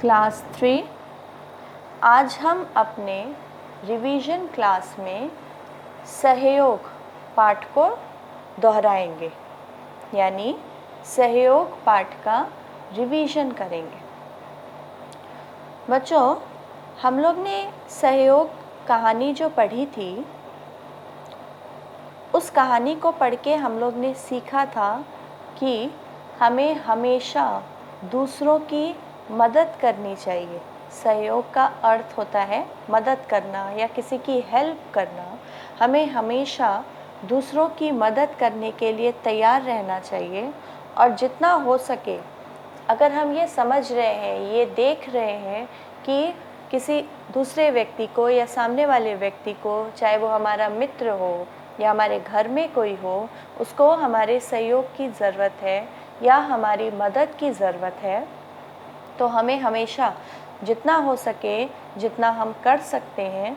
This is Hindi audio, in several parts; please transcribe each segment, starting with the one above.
क्लास 3। आज हम अपने रिवीजन क्लास में सहयोग पाठ को दोहराएंगे, यानी सहयोग पाठ का रिवीजन करेंगे। बच्चों, हम लोग ने सहयोग कहानी जो पढ़ी थी, उस कहानी को पढ़ के हम लोग ने सीखा था कि हमें हमेशा दूसरों की मदद करनी चाहिए। सहयोग का अर्थ होता है मदद करना या किसी की हेल्प करना। हमें हमेशा दूसरों की मदद करने के लिए तैयार रहना चाहिए और जितना हो सके, अगर हम ये समझ रहे हैं, ये देख रहे हैं कि किसी दूसरे व्यक्ति को या सामने वाले व्यक्ति को, चाहे वो हमारा मित्र हो या हमारे घर में कोई हो, उसको हमारे सहयोग की ज़रूरत है या हमारी मदद की ज़रूरत है, तो हमें हमेशा जितना हो सके, जितना हम कर सकते हैं,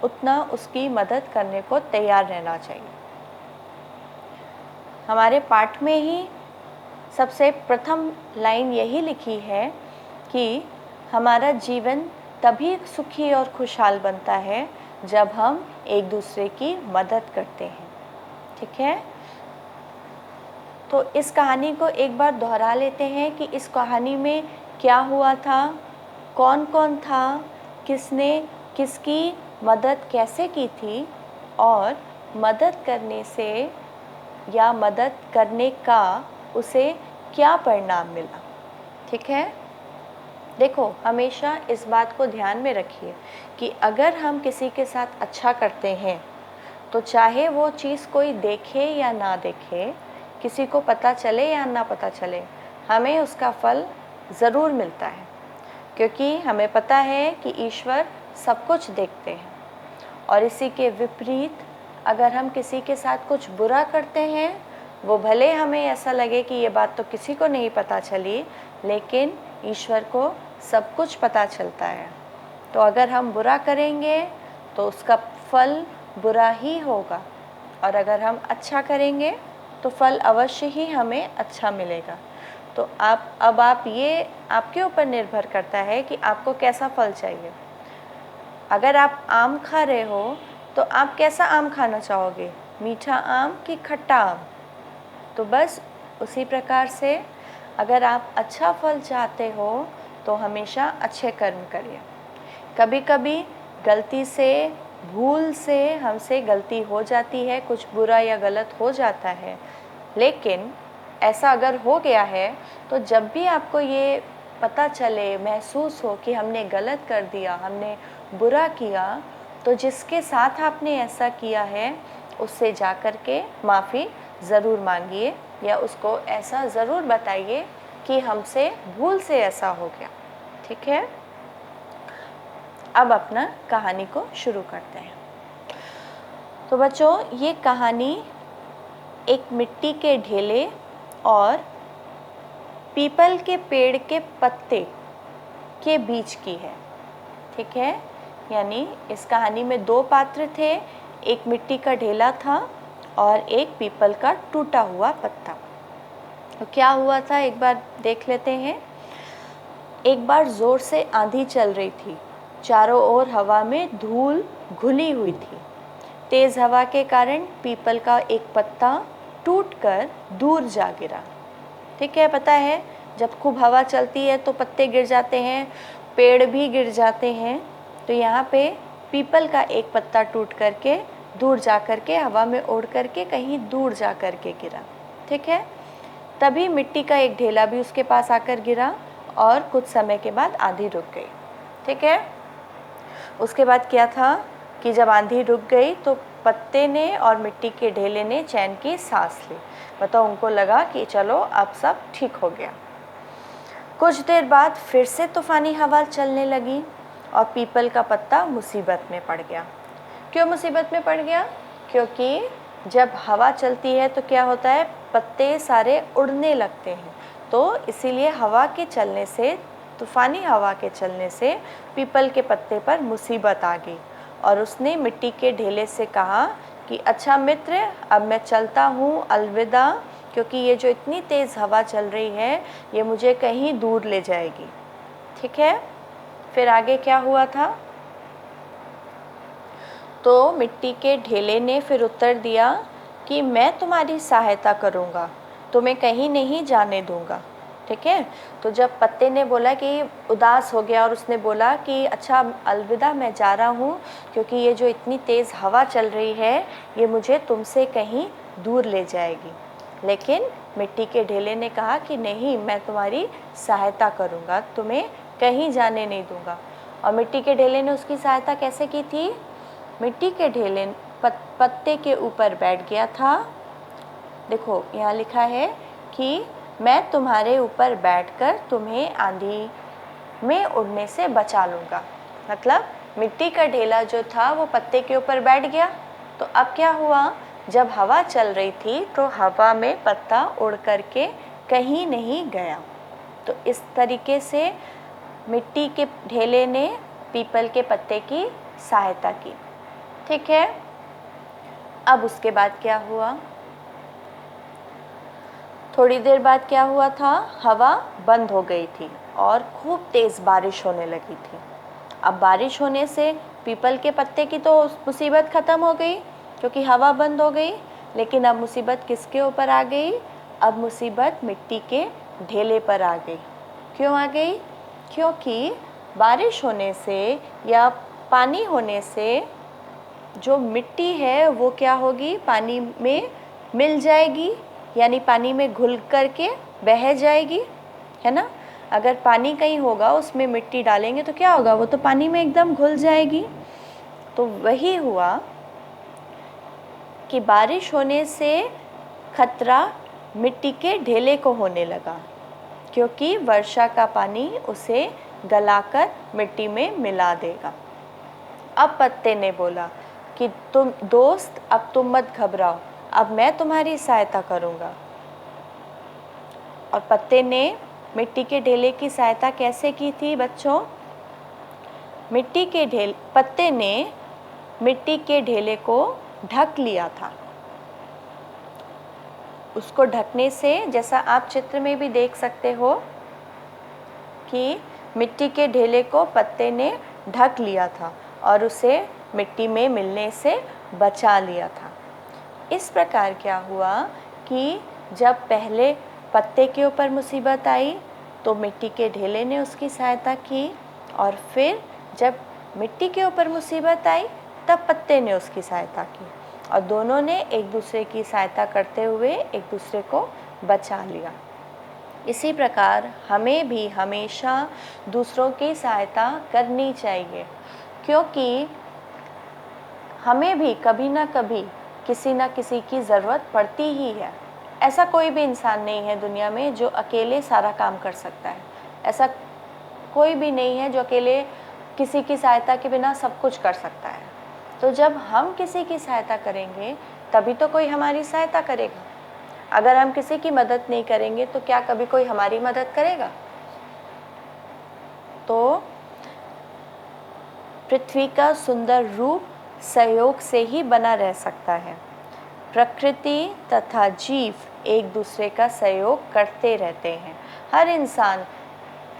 उतना उसकी मदद करने को तैयार रहना चाहिए। हमारे पाठ में ही सबसे प्रथम लाइन यही लिखी है कि हमारा जीवन तभी सुखी और खुशहाल बनता है जब हम एक दूसरे की मदद करते हैं। ठीक है, तो इस कहानी को एक बार दोहरा लेते हैं कि इस कहानी में क्या हुआ था, कौन कौन था, किसने किसकी मदद कैसे की थी और मदद करने से या मदद करने का उसे क्या परिणाम मिला। ठीक है, देखो, हमेशा इस बात को ध्यान में रखिए कि अगर हम किसी के साथ अच्छा करते हैं तो चाहे वो चीज़ कोई देखे या ना देखे, किसी को पता चले या ना पता चले, हमें उसका फल ज़रूर मिलता है, क्योंकि हमें पता है कि ईश्वर सब कुछ देखते हैं। और इसी के विपरीत अगर हम किसी के साथ कुछ बुरा करते हैं, वो भले हमें ऐसा लगे कि ये बात तो किसी को नहीं पता चली, लेकिन ईश्वर को सब कुछ पता चलता है। तो अगर हम बुरा करेंगे तो उसका फल बुरा ही होगा, और अगर हम अच्छा करेंगे तो फल अवश्य ही हमें अच्छा मिलेगा। तो अब ये आपके ऊपर निर्भर करता है कि आपको कैसा फल चाहिए। अगर आप आम खा रहे हो तो आप कैसा आम खाना चाहोगे, मीठा आम कि खट्टा आम? तो बस उसी प्रकार से अगर आप अच्छा फल चाहते हो तो हमेशा अच्छे कर्म करिए। कभी कभी गलती से, भूल से हमसे गलती हो जाती है, कुछ बुरा या गलत हो जाता है, लेकिन ऐसा अगर हो गया है तो जब भी आपको ये पता चले, महसूस हो कि हमने गलत कर दिया, हमने बुरा किया, तो जिसके साथ आपने ऐसा किया है उससे जा कर के माफ़ी ज़रूर मांगिए या उसको ऐसा ज़रूर बताइए कि हमसे भूल से ऐसा हो गया। ठीक है, अब अपना कहानी को शुरू करते हैं। तो बच्चों, ये कहानी एक मिट्टी के ढेले और पीपल के पेड़ के पत्ते के बीच की है। ठीक है, यानी इस कहानी में दो पात्र थे, एक मिट्टी का ढेला था और एक पीपल का टूटा हुआ पत्ता। तो क्या हुआ था एक बार देख लेते हैं। एक बार ज़ोर से आंधी चल रही थी, चारों ओर हवा में धूल घुली हुई थी। तेज़ हवा के कारण पीपल का एक पत्ता टूटकर दूर जा गिरा। ठीक है, पता है जब खूब हवा चलती है तो पत्ते गिर जाते हैं, पेड़ भी गिर जाते हैं। तो यहाँ पे पीपल का एक पत्ता टूट करके दूर जा कर के, हवा में उड़ करके कहीं दूर जा कर के गिरा। ठीक है, तभी मिट्टी का एक ढेला भी उसके पास आकर गिरा और कुछ समय के बाद आंधी रुक गई। ठीक है, उसके बाद क्या था कि जब आंधी रुक गई तो पत्ते ने और मिट्टी के ढेले ने चैन की सांस ली। बताओ, उनको लगा कि चलो अब सब ठीक हो गया। कुछ देर बाद फिर से तूफानी हवा चलने लगी और पीपल का पत्ता मुसीबत में पड़ गया। क्यों मुसीबत में पड़ गया? क्योंकि जब हवा चलती है तो क्या होता है, पत्ते सारे उड़ने लगते हैं। तो इसीलिए हवा के चलने से, तूफानी हवा के चलने से पीपल के पत्ते पर मुसीबत आ गई और उसने मिट्टी के ढेले से कहा कि अच्छा मित्र, अब मैं चलता हूँ, अलविदा, क्योंकि ये जो इतनी तेज़ हवा चल रही है ये मुझे कहीं दूर ले जाएगी। ठीक है, फिर आगे क्या हुआ था? तो मिट्टी के ढेले ने फिर उत्तर दिया कि मैं तुम्हारी सहायता करूँगा, तुम्हें कहीं नहीं जाने दूँगा। ठीक है, तो जब पत्ते ने बोला कि उदास हो गया और उसने बोला कि अच्छा अलविदा, मैं जा रहा हूँ, क्योंकि ये जो इतनी तेज़ हवा चल रही है ये मुझे तुमसे कहीं दूर ले जाएगी। लेकिन मिट्टी के ढेले ने कहा कि नहीं, मैं तुम्हारी सहायता करूँगा, तुम्हें कहीं जाने नहीं दूँगा। और मिट्टी के ढेले ने उसकी सहायता कैसे की थी? मिट्टी के ढेले पत्ते के ऊपर बैठ गया था। देखो यहाँ लिखा है कि मैं तुम्हारे ऊपर बैठकर तुम्हें आंधी में उड़ने से बचा लूँगा। मतलब मिट्टी का ढेला जो था वो पत्ते के ऊपर बैठ गया। तो अब क्या हुआ? जब हवा चल रही थी तो हवा में पत्ता उड़ करके कहीं नहीं गया। तो इस तरीके से मिट्टी के ढेले ने पीपल के पत्ते की सहायता की। ठीक है, अब उसके बाद क्या हुआ? थोड़ी देर बाद क्या हुआ था? हवा बंद हो गई थी और खूब तेज़ बारिश होने लगी थी। अब बारिश होने से पीपल के पत्ते की तो मुसीबत ख़त्म हो गई क्योंकि हवा बंद हो गई। लेकिन अब मुसीबत किसके ऊपर आ गई? अब मुसीबत मिट्टी के ढेले पर आ गई। क्यों आ गई? क्योंकि बारिश होने से या पानी होने से जो मिट्टी है वो क्या होगी? पानी में मिल जाएगी, यानी पानी में घुल करके बह जाएगी, है ना। अगर पानी कहीं होगा उसमें मिट्टी डालेंगे तो क्या होगा? वो तो पानी में एकदम घुल जाएगी। तो वही हुआ कि बारिश होने से खतरा मिट्टी के ढेले को होने लगा, क्योंकि वर्षा का पानी उसे गलाकर मिट्टी में मिला देगा। अब पत्ते ने बोला कि तुम दोस्त, अब तुम मत घबराओ, अब मैं तुम्हारी सहायता करूँगा। और पत्ते ने मिट्टी के ढेले की सहायता कैसे की थी बच्चों? पत्ते ने मिट्टी के ढेले को ढक लिया था। उसको ढकने से, जैसा आप चित्र में भी देख सकते हो कि मिट्टी के ढेले को पत्ते ने ढक लिया था और उसे मिट्टी में मिलने से बचा लिया था। इस प्रकार क्या हुआ कि जब पहले पत्ते के ऊपर मुसीबत आई तो मिट्टी के ढेले ने उसकी सहायता की, और फिर जब मिट्टी के ऊपर मुसीबत आई तब पत्ते ने उसकी सहायता की, और दोनों ने एक दूसरे की सहायता करते हुए एक दूसरे को बचा लिया। इसी प्रकार हमें भी हमेशा दूसरों की सहायता करनी चाहिए, क्योंकि हमें भी कभी ना कभी किसी न किसी की ज़रूरत पड़ती ही है। ऐसा कोई भी इंसान नहीं है दुनिया में जो अकेले सारा काम कर सकता है। ऐसा कोई भी नहीं है जो अकेले किसी की सहायता के बिना सब कुछ कर सकता है। तो जब हम किसी की सहायता करेंगे तभी तो कोई हमारी सहायता करेगा। अगर हम किसी की मदद नहीं करेंगे तो क्या कभी कोई हमारी मदद करेगा? तो पृथ्वी का सुंदर रूप सहयोग से ही बना रह सकता है। प्रकृति तथा जीव एक दूसरे का सहयोग करते रहते हैं। हर इंसान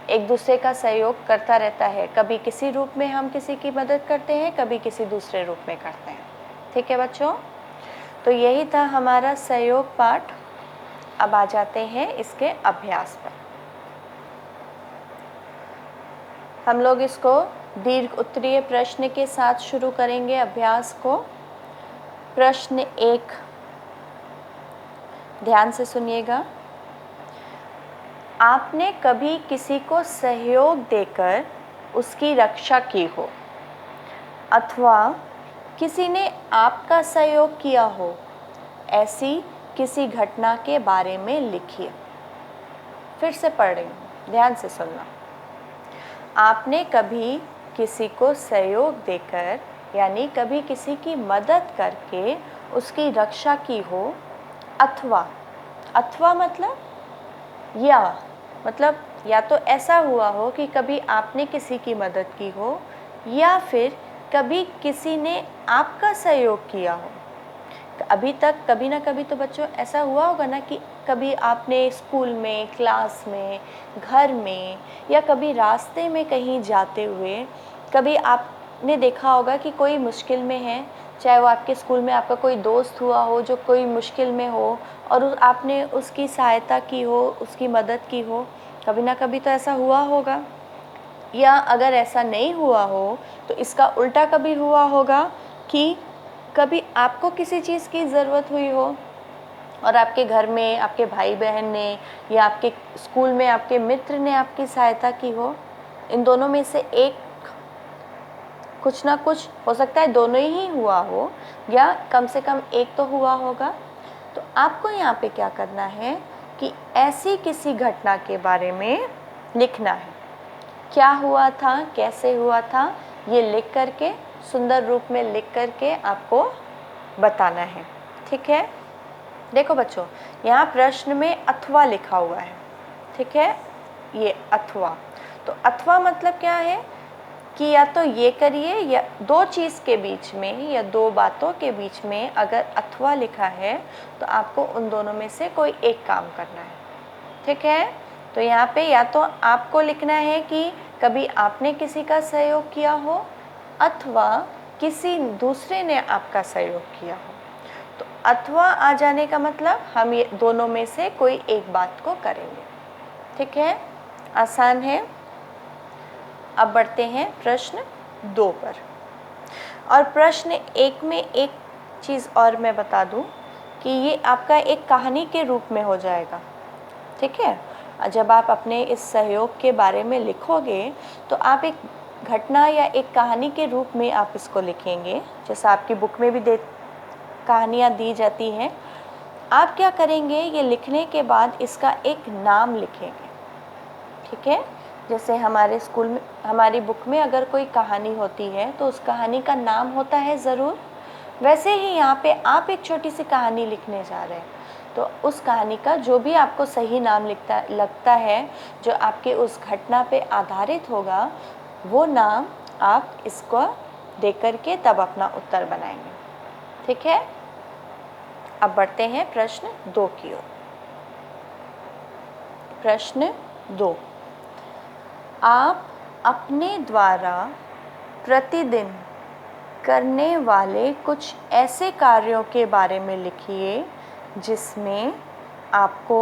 एक दूसरे का सहयोग करता रहता है। कभी किसी रूप में हम किसी की मदद करते हैं, कभी किसी दूसरे रूप में करते हैं। ठीक है बच्चों, तो यही था हमारा सहयोग पाठ। अब आ जाते हैं इसके अभ्यास पर। हम लोग इसको दीर्घ उत्तरीय प्रश्न के साथ शुरू करेंगे अभ्यास को। प्रश्न 1, ध्यान से सुनिएगा। आपने कभी किसी को सहयोग देकर उसकी रक्षा की हो, अथवा किसी ने आपका सहयोग किया हो, ऐसी किसी घटना के बारे में लिखिए। फिर से पढ़ रही हूँ, ध्यान से सुनना। आपने कभी किसी को सहयोग देकर, यानी कभी किसी की मदद करके उसकी रक्षा की हो, अथवा मतलब या तो ऐसा हुआ हो कि कभी आपने किसी की मदद की हो, या फिर कभी किसी ने आपका सहयोग किया हो। अभी तक कभी ना कभी तो बच्चों ऐसा हुआ होगा ना कि कभी आपने स्कूल में, क्लास में, घर में या कभी रास्ते में कहीं जाते हुए कभी आपने देखा होगा कि कोई मुश्किल में है, चाहे वो आपके स्कूल में आपका कोई दोस्त हुआ हो जो कोई मुश्किल में हो और आपने उसकी सहायता की हो, उसकी मदद की हो। कभी ना कभी तो ऐसा हुआ होगा। या अगर ऐसा नहीं हुआ हो तो इसका उल्टा कभी हुआ होगा कि कभी आपको किसी चीज़ की ज़रूरत हुई हो और आपके घर में आपके भाई बहन ने या आपके स्कूल में आपके मित्र ने आपकी सहायता की हो। इन दोनों में से एक, कुछ ना कुछ हो सकता है दोनों ही हुआ हो या कम से कम एक तो हुआ होगा। तो आपको यहाँ पे क्या करना है कि ऐसी किसी घटना के बारे में लिखना है। क्या हुआ था, कैसे हुआ था, ये लिख करके, सुंदर रूप में लिख करके आपको बताना है। ठीक है। देखो बच्चों, यहाँ प्रश्न में अथवा लिखा हुआ है। ठीक है, ये अथवा। तो अथवा मतलब क्या है कि या तो ये करिए, या दो चीज़ के बीच में या दो बातों के बीच में अगर अथवा लिखा है तो आपको उन दोनों में से कोई एक काम करना है। ठीक है। तो यहाँ पे या तो आपको लिखना है कि कभी आपने किसी का सहयोग किया हो अथवा किसी दूसरे ने आपका सहयोग किया हो। तो अथवा आ जाने का मतलब हम ये दोनों में से कोई एक बात को करेंगे। ठीक है, आसान है। अब बढ़ते हैं प्रश्न 2 पर। और प्रश्न 1 में एक चीज़ और मैं बता दूं कि ये आपका एक कहानी के रूप में हो जाएगा। ठीक है। जब आप अपने इस सहयोग के बारे में लिखोगे तो आप एक घटना या एक कहानी के रूप में आप इसको लिखेंगे, जैसा आपकी बुक में भी कहानियाँ दी जाती हैं। आप क्या करेंगे, ये लिखने के बाद इसका एक नाम लिखेंगे। ठीक है। जैसे हमारे स्कूल में, हमारी बुक में अगर कोई कहानी होती है तो उस कहानी का नाम होता है ज़रूर, वैसे ही यहाँ पे आप एक छोटी सी कहानी लिखने जा रहे हैं। तो उस कहानी का जो भी आपको सही नाम लगता है, जो आपके उस घटना पे आधारित होगा, वो नाम आप इसको दे करके तब अपना उत्तर बनाएंगे। ठीक है। अब बढ़ते हैं प्रश्न 2 की ओर। प्रश्न 2, आप अपने द्वारा प्रतिदिन करने वाले कुछ ऐसे कार्यों के बारे में लिखिए जिसमें आपको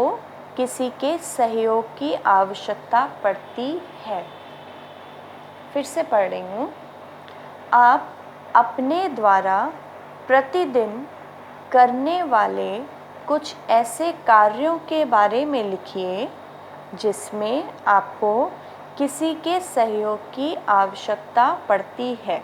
किसी के सहयोग की आवश्यकता पड़ती है। फिर से पढ़ रही हूँ। आप अपने द्वारा प्रतिदिन करने वाले कुछ ऐसे कार्यों के बारे में लिखिए जिसमें आपको किसी के सहयोग की आवश्यकता पड़ती है।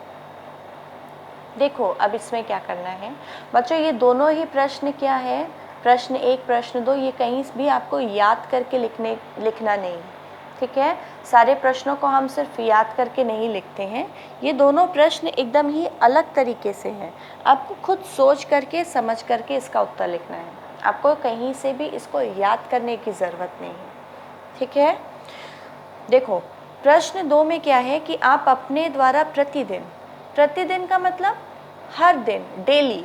देखो, अब इसमें क्या करना है बच्चों, ये दोनों ही प्रश्न क्या है, प्रश्न 1, प्रश्न 2, ये कहीं भी आपको याद करके लिखना नहीं है। ठीक है। सारे प्रश्नों को हम सिर्फ याद करके नहीं लिखते हैं। ये दोनों प्रश्न एकदम ही अलग तरीके से हैं। आपको खुद सोच करके, समझ करके इसका उत्तर लिखना है। आपको कहीं से भी इसको याद करने की ज़रूरत नहीं है। ठीक है। देखो, प्रश्न 2 में क्या है कि आप अपने द्वारा प्रतिदिन, प्रतिदिन का मतलब हर दिन, डेली,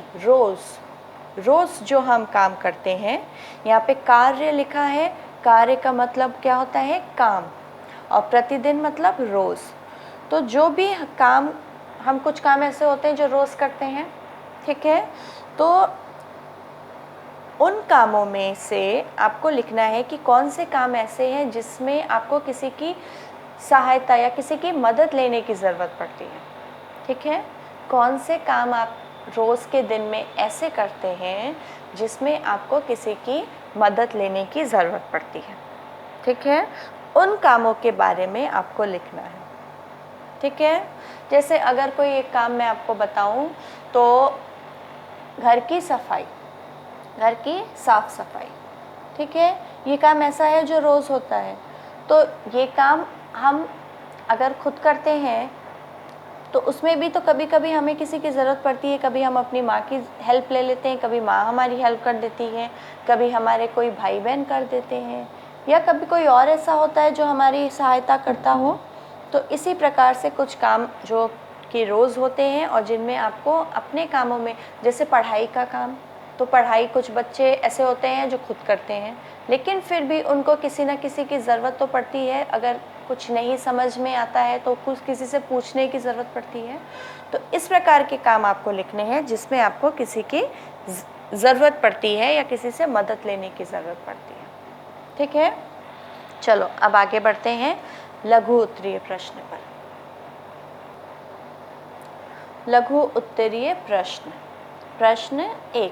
रोज़ जो हम काम करते हैं। यहाँ पे कार्य लिखा है, कार्य का मतलब क्या होता है, काम, और प्रतिदिन मतलब रोज़। तो जो भी काम, हम कुछ काम ऐसे होते हैं जो रोज़ करते हैं। ठीक है। तो उन कामों में से आपको लिखना है कि कौन से काम ऐसे हैं जिसमें आपको किसी की सहायता या किसी की मदद लेने की ज़रूरत पड़ती है। ठीक है। कौन से काम आप रोज़ के दिन में ऐसे करते हैं जिसमें आपको किसी की मदद लेने की ज़रूरत पड़ती है। ठीक है। उन कामों के बारे में आपको लिखना है। ठीक है। जैसे अगर कोई एक काम मैं आपको बताऊं तो घर की सफाई, घर की साफ सफाई। ठीक है। ये काम ऐसा है जो रोज़ होता है। तो ये काम हम अगर खुद करते हैं तो उसमें भी तो कभी कभी हमें किसी की ज़रूरत पड़ती है। कभी हम अपनी माँ की हेल्प ले लेते हैं, कभी माँ हमारी हेल्प कर देती है, कभी हमारे कोई भाई बहन कर देते हैं, या कभी कोई और ऐसा होता है जो हमारी सहायता करता हो। तो इसी प्रकार से कुछ काम जो कि रोज़ होते हैं और जिनमें आपको अपने कामों में, जैसे पढ़ाई का काम, तो पढ़ाई कुछ बच्चे ऐसे होते हैं जो खुद करते हैं, लेकिन फिर भी उनको किसी न किसी की ज़रूरत तो पड़ती है। अगर कुछ नहीं समझ में आता है तो कुछ किसी से पूछने की ज़रूरत पड़ती है। तो इस प्रकार के काम आपको लिखने हैं जिसमें आपको किसी की ज़रूरत पड़ती है या किसी से मदद लेने की ज़रूरत पड़ती है। ठीक है, चलो अब आगे बढ़ते हैं लघु उत्तरीय प्रश्न पर। लघु उत्तरीय प्रश्न। प्रश्न 1,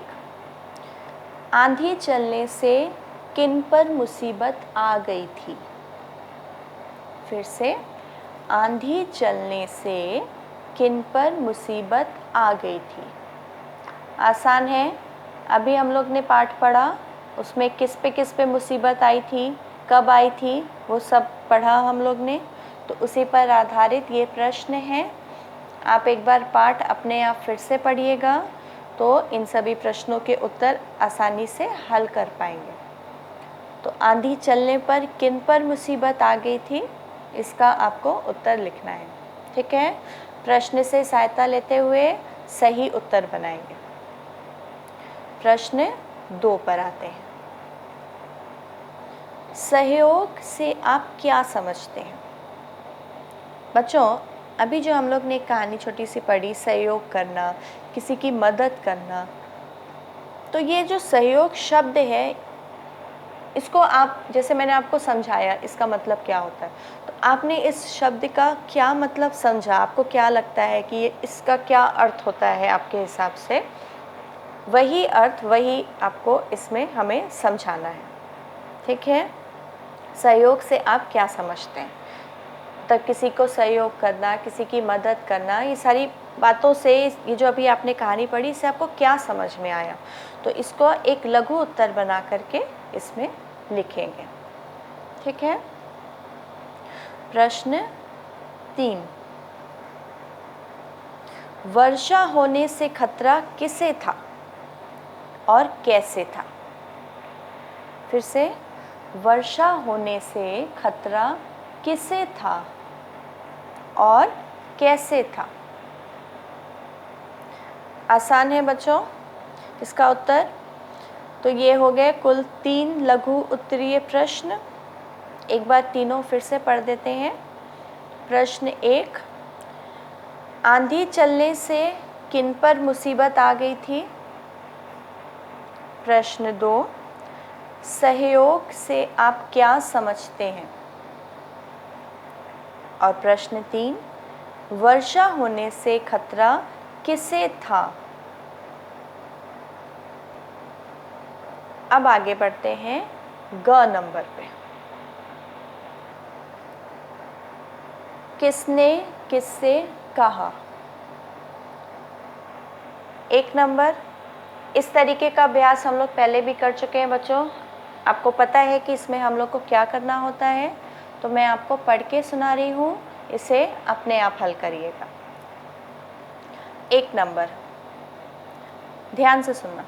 आंधी चलने से किन पर मुसीबत आ गई थी? फिर से, आंधी चलने से किन पर मुसीबत आ गई थी? आसान है, अभी हम लोग ने पाठ पढ़ा, उसमें किस पे मुसीबत आई थी, कब आई थी, वो सब पढ़ा हम लोग ने। तो उसी पर आधारित ये प्रश्न है। आप एक बार पाठ अपने आप फिर से पढ़िएगा तो इन सभी प्रश्नों के उत्तर आसानी से हल कर पाएंगे। तो आंधी चलने पर किन पर मुसीबत आ गई थी, इसका आपको उत्तर लिखना है। ठीक है, प्रश्न से सहायता लेते हुए सही उत्तर बनाएंगे। प्रश्न 2 पर आते हैं। सहयोग से आप क्या समझते हैं? बच्चों, अभी जो हम लोग ने कहानी छोटी सी पढ़ी, सहयोग करना, किसी की मदद करना, तो ये जो सहयोग शब्द है, इसको आप, जैसे मैंने आपको समझाया इसका मतलब क्या होता है, तो आपने इस शब्द का क्या मतलब समझा? आपको क्या लगता है कि ये इसका क्या अर्थ होता है आपके हिसाब से? वही अर्थ, वही आपको इसमें हमें समझाना है। ठीक है, सहयोग से आप क्या समझते हैं? तब किसी को सहयोग करना, किसी की मदद करना, ये सारी बातों से, ये जो अभी आपने कहानी पढ़ी, इससे आपको क्या समझ में आया? तो इसको एक लघु उत्तर बना करके इसमें लिखेंगे। ठीक है, प्रश्न 3, वर्षा होने से खतरा किसे था और कैसे था? फिर से, वर्षा होने से खतरा किसे था और कैसे था? आसान है बच्चों इसका उत्तर। तो ये हो गए कुल 3 लघु उत्तरीय प्रश्न। एक बार तीनों फिर से पढ़ देते हैं। प्रश्न 1, आंधी चलने से किन पर मुसीबत आ गई थी? प्रश्न 2, सहयोग से आप क्या समझते हैं? और प्रश्न 3, वर्षा होने से खतरा किसे था? अब आगे बढ़ते हैं ग नंबर पे। किसने किससे कहा? 1 नंबर, इस तरीके का अभ्यास हम लोग पहले भी कर चुके हैं बच्चों। आपको पता है कि इसमें हम लोग को क्या करना होता है, तो मैं आपको पढ़ के सुना रही हूँ, इसे अपने आप हल करिएगा। 1 नंबर, ध्यान से सुनना।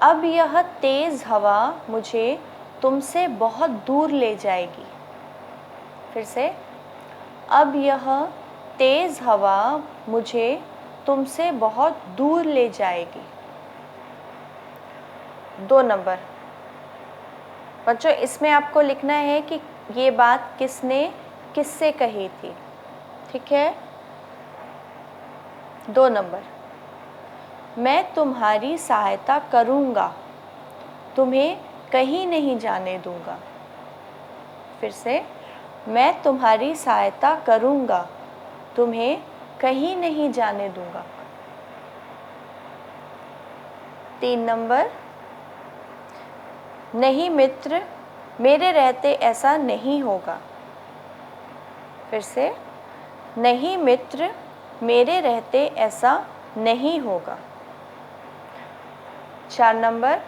अब यह तेज़ हवा मुझे तुमसे बहुत दूर ले जाएगी। फिर से, अब यह तेज़ हवा मुझे तुमसे बहुत दूर ले जाएगी। 2 नंबर, बच्चों इसमें आपको लिखना है कि ये बात किसने किससे कही थी। ठीक है, 2 नंबर, मैं तुम्हारी सहायता करूँगा, तुम्हें कहीं नहीं जाने दूँगा। फिर से, मैं तुम्हारी सहायता करूँगा, तुम्हें कहीं नहीं जाने दूँगा। 3 नंबर, नहीं मित्र, मेरे रहते ऐसा नहीं होगा। फिर से, नहीं मित्र, मेरे रहते ऐसा नहीं होगा। 4 नंबर,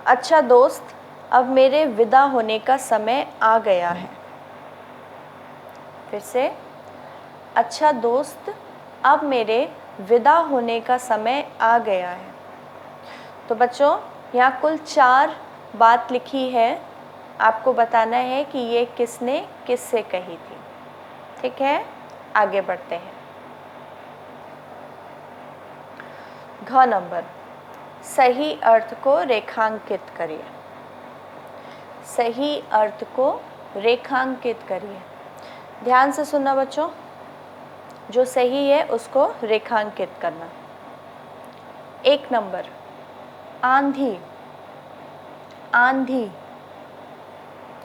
अच्छा दोस्त, अब मेरे विदा होने का समय आ गया है। फिर से, अच्छा दोस्त, अब मेरे विदा होने का समय आ गया है। तो बच्चों यहाँ कुल 4 बात लिखी है, आपको बताना है कि ये किसने किससे कही थी। ठीक है, आगे बढ़ते हैं। घ नंबर, सही अर्थ को रेखांकित करिए। सही अर्थ को रेखांकित करिए। ध्यान से सुनना बच्चों, जो सही है उसको रेखांकित करना। 1 नंबर, आंधी। आंधी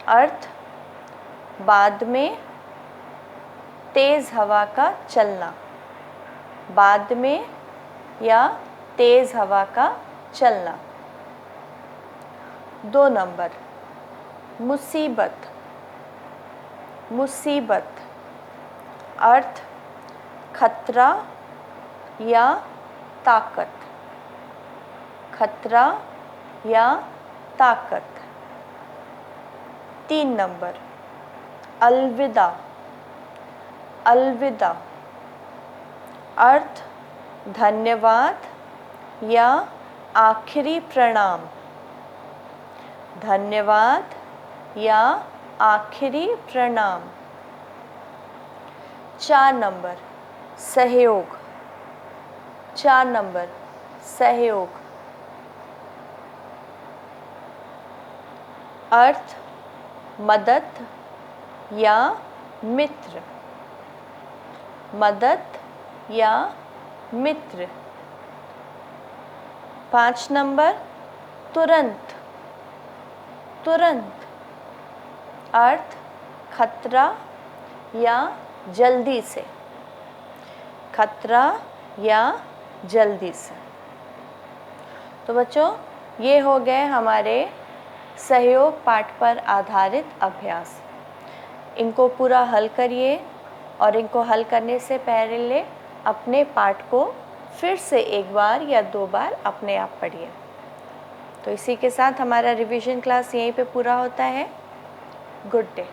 अर्थ बाद में तेज हवा का चलना। बाद में या तेज हवा का चलना। 2 नंबर, मुसीबत। मुसीबत अर्थ खतरा या ताकत। खतरा या ताकत। 3 नंबर, अलविदा। अलविदा अर्थ धन्यवाद या आखिरी प्रणाम। धन्यवाद या आखिरी प्रणाम। 4 नंबर, सहयोग। 4 नंबर, सहयोग अर्थ मदद या मित्र। मदद या मित्र। 5 नंबर, तुरंत। तुरंत अर्थ खतरा या जल्दी से। खतरा या जल्दी से। तो बच्चों, ये हो गए हमारे सहयोग पाठ पर आधारित अभ्यास। इनको पूरा हल करिए और इनको हल करने से पहले अपने पाठ को फिर से 1 बार या 2 बार अपने आप पढ़िए। तो इसी के साथ हमारा रिवीजन क्लास यहीं पे पूरा होता है। Good day.